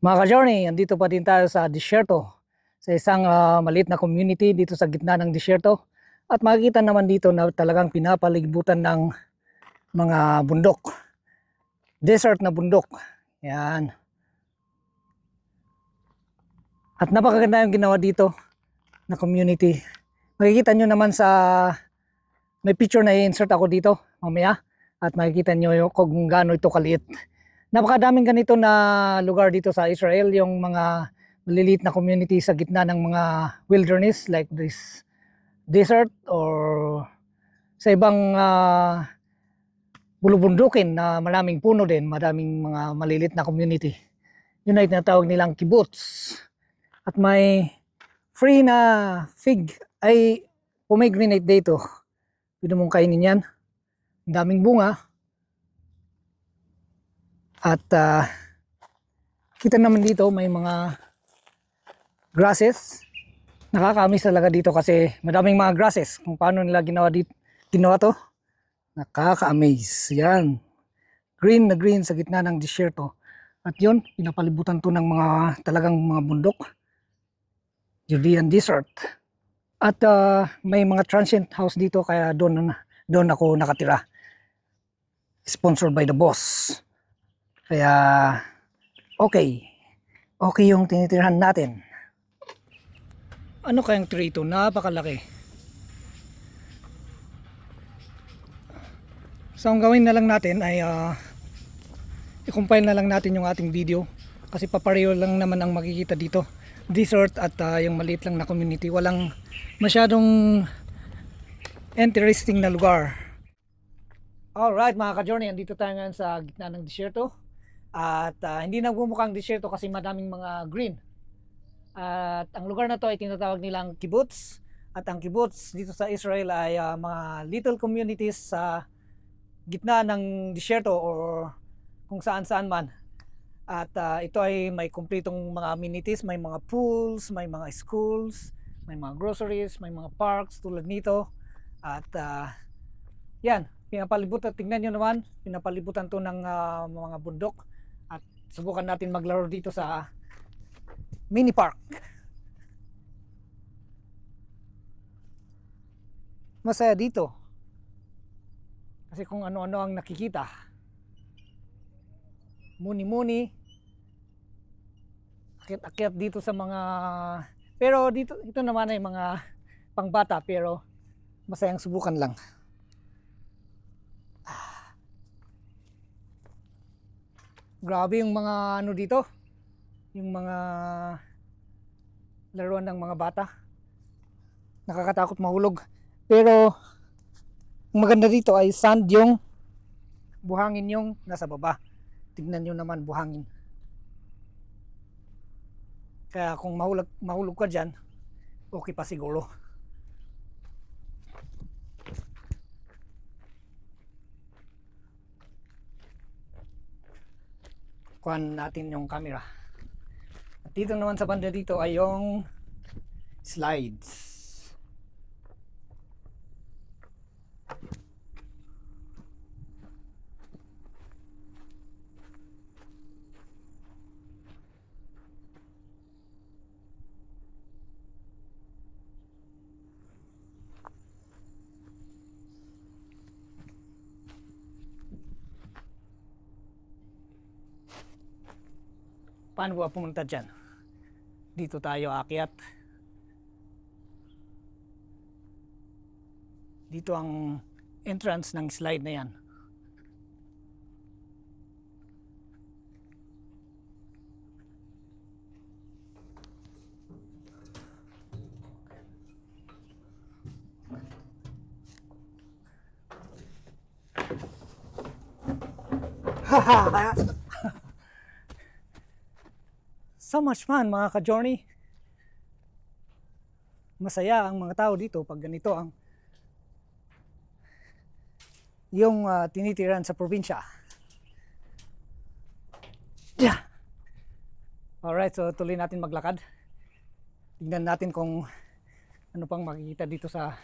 Mga ka-journey, andito pa din tayo sa disyerto, sa isang maliit na community dito sa gitna ng disyerto. At makikita naman dito na talagang pinapalibutan ng mga bundok, desert na bundok. Yan. At napakaganda yung ginawa dito na community. Makikita nyo naman sa may picture na i-insert ako dito mamaya at makikita nyo yung kung gaano ito kaliit. Napakadaming ganito na lugar dito sa Israel, yung mga maliliit na community sa gitna ng mga wilderness like this desert or sa ibang bulubundukin na maraming puno din, maraming mga maliliit na community. Yun ay tinatawag nilang kibbutz. At may free na fig ay pomegranate dito. Pwede mong kainin yan. Ang daming bunga. At kita naman dito may mga grasses. Nakakamiss talaga dito kasi madaming mga grasses. Kung paano nila ginawa to, nakaka-amaze. Yan. Green na green sa gitna ng disyerto. At yun, pinapalibutan to ng mga talagang mga bundok. Judean desert. At may mga transient house dito kaya doon ako nakatira. Sponsored by the boss. Kaya okay. Okay yung tinitirhan natin. Ano kayang tree ito? Napakalaki. So ang gawin na lang natin ay i-compile na lang natin yung ating video kasi papareho lang naman ang makikita dito. Desert at yung maliit lang na community. Walang masyadong interesting na lugar. Alright mga ka-journey, andito tayo ngayon sa gitna ng disyerto. At hindi nagbumukhang disyerto kasi madaming mga green. At ang lugar na to ay tinatawag nilang kibbutz. At ang kibbutz dito sa Israel ay mga little communities sa gitna ng disyerto or kung saan saan man. At ito ay may kumpletong mga amenities, may mga pools, may mga schools, may mga groceries, may mga parks tulad nito. At yan, pinapalibutan, tingnan nyo naman, pinapalibutan to ng mga bundok. At subukan natin maglaro dito sa mini park. Masaya dito. Kasi kung ano-ano ang nakikita. Muni-muni. Akyat-akyat dito sa mga... Pero dito, ito naman ay mga pangbata pero masayang subukan lang. Grabe yung mga ano dito. Yung mga laruan ng mga bata. Nakakatakot mahulog. Pero ang maganda dito ay sand yung buhangin yung nasa baba. Tignan nyo naman buhangin. Kaya kung mahulog ka dyan, okay pa siguro. Kuhan natin yung camera. At dito naman sa banda dito ay yung slides. Paano ba pumunta dyan? Dito tayo aakyat. Dito ang entrance ng slide na yan. So much fun mga ka-journey. Masaya ang mga tao dito pag ganito ang yung tinitiran sa probinsya. Yeah. Alright, so tuloy natin maglakad. Tignan natin kung ano pang makikita dito sa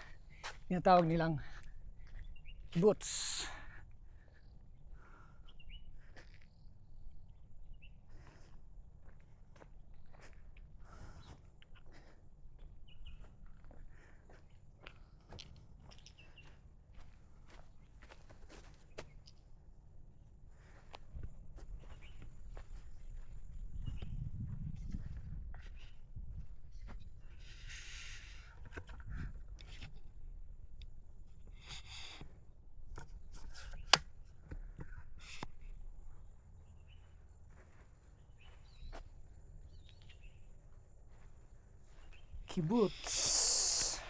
tinatawag nilang kibbutz. kibbutz.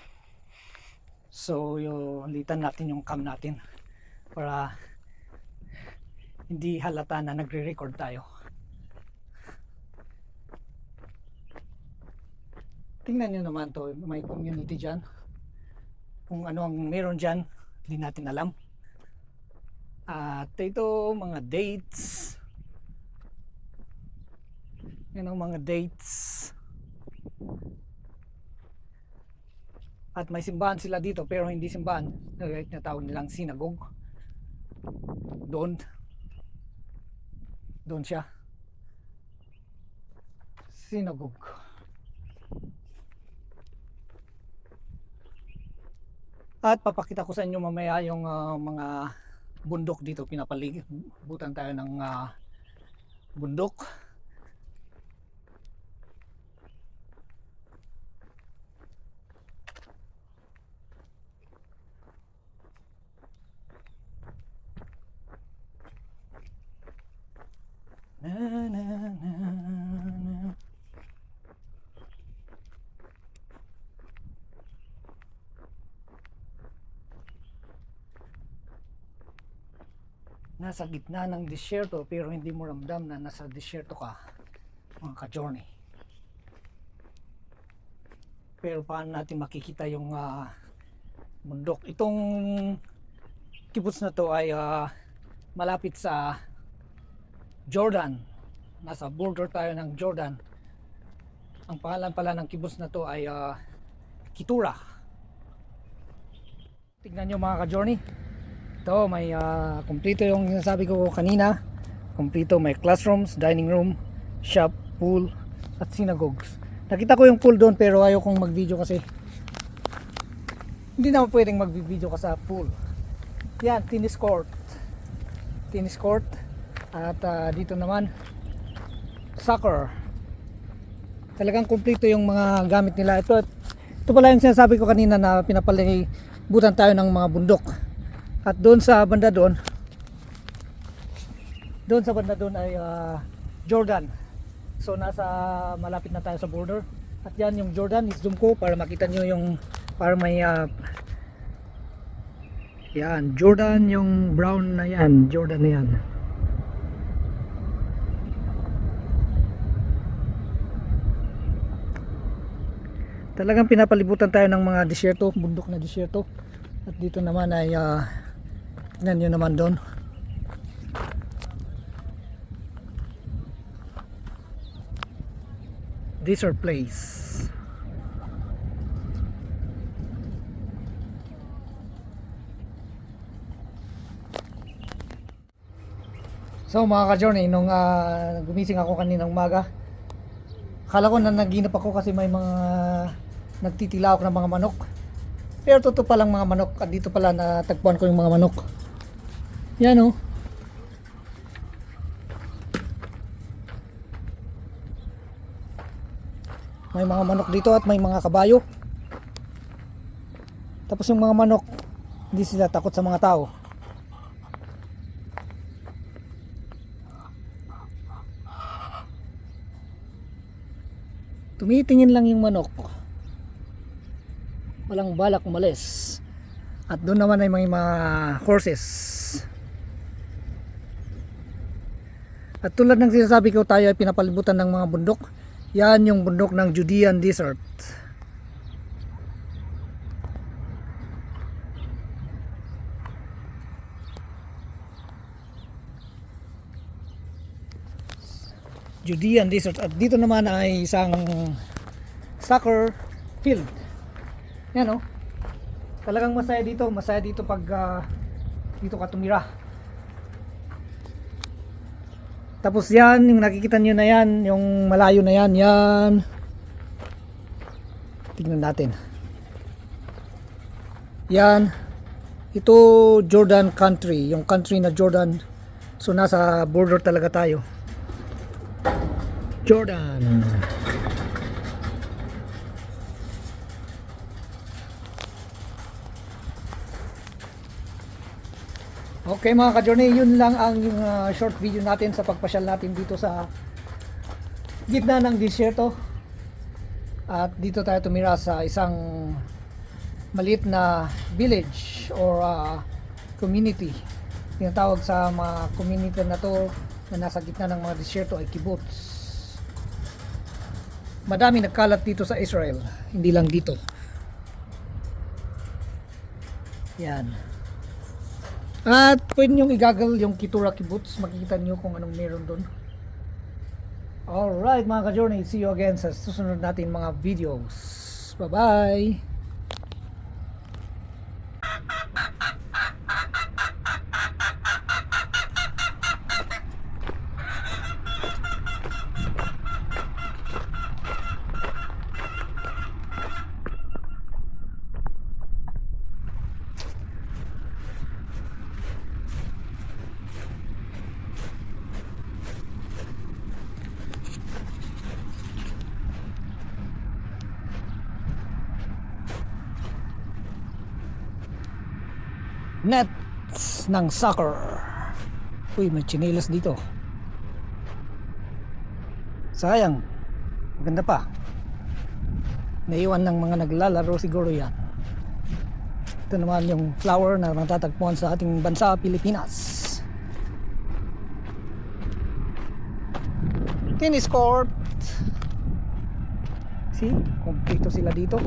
So yung litan natin yung cam natin para hindi halata na nagre-record tayo. Tingnan nyo naman to, may community dyan. Kung ano ang meron dyan, hindi natin alam. At ito, mga dates. Yan ang mga dates. At may simbahan sila dito, pero hindi simbahan. Natawag nilang synagogue. Doon siya. Synagogue. At papakita ko sa inyo mamaya yung mga bundok dito. Pinapalibutan tayo ng bundok. Na, na, na, na. Nasa gitna ng disyerto pero hindi mo ramdam na nasa disyerto ka, mga ka-journey. Pero paano natin makikita yung bundok? Itong kibbutz na to ay malapit sa Jordan. Nasa border tayo ng Jordan. Ang pangalan pala ng kibbutz na to ay Keturah. Tignan nyo mga ka-journey. Ito may kumpleto yung sinasabi ko kanina. Kumpleto, may classrooms, dining room, shop, pool at synagogues. Nakita ko yung pool doon pero ayaw kong mag-video kasi hindi naman pwedeng mag-video ka sa pool. Yan, tennis court. Tennis court. At dito naman soccer. Talagang kumpleto yung mga gamit nila. Ito pala yung sinasabi ko kanina na pinapalibutan tayo ng mga bundok. At doon sa banda doon ay Jordan. So nasa malapit na tayo sa border. At yan yung Jordan, is-zoom ko para makita nyo yung para may yan, Jordan, yung brown na yan, Jordan na yan. Talagang pinapalibutan tayo ng mga disyerto, bundok na disyerto. At dito naman ay tignan nyo naman doon. Desert place. So mga ka-journey, nung gumising ako kaninang umaga, akala ko na naginip ako kasi may mga nagtitilawak ng mga manok. Pero totoo palang mga manok. At dito pala natagpuan ko yung mga manok. Yan o. May mga manok dito at may mga kabayo. Tapos yung mga manok, hindi sila takot sa mga tao. Tumitingin lang yung manok. Walang balak umalis. At doon naman ay may mga horses. At tulad ng sinasabi ko, tayo ay pinapalibutan ng mga bundok. Yan yung bundok ng Judean Desert. Judean Desert. At dito naman ay isang soccer field. Yan o. Talagang masaya dito pag dito ka tumira. Tapos yan, yung nakikita nyo na yan, yung malayo na yan, yan. Tingnan natin. Yan. Ito Jordan country, yung country na Jordan. So nasa border talaga tayo. Jordan. Okay mga ka-journey, yun lang ang short video natin sa pagpasyal natin dito sa gitna ng disyerto. At dito tayo tumira sa isang maliit na village or community. Tinatawag sa mga community na to na nasa gitna ng mga disyerto ay kibbutz. Madami nagkalat dito sa Israel, hindi lang dito. Yan. At pwede nyo igagal yung Keturah Kibbutz, makikita nyo kung anong meron doon. Alright mga ka-journey, see you again sa susunod natin mga videos. Bye bye! Nets ng soccer. Uy, may chinelas dito. Sayang. Maganda pa. Naiwan ng mga naglalaro siguro yan. Ito naman yung flower na matatagpuan sa ating bansa, Pilipinas. Tennis court. See? Kompleto sila dito.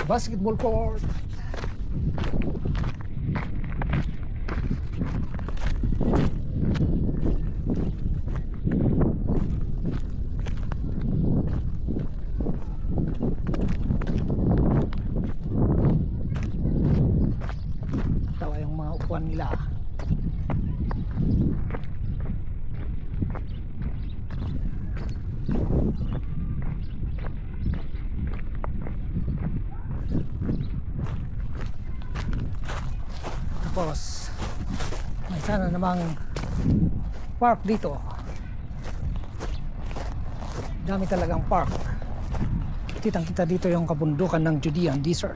Basketball court. Tawa yung mga upuan nila. Tapos may sana namang park dito. Dami talagang park. Kitang kita dito yung kabundukan ng Judean Desert.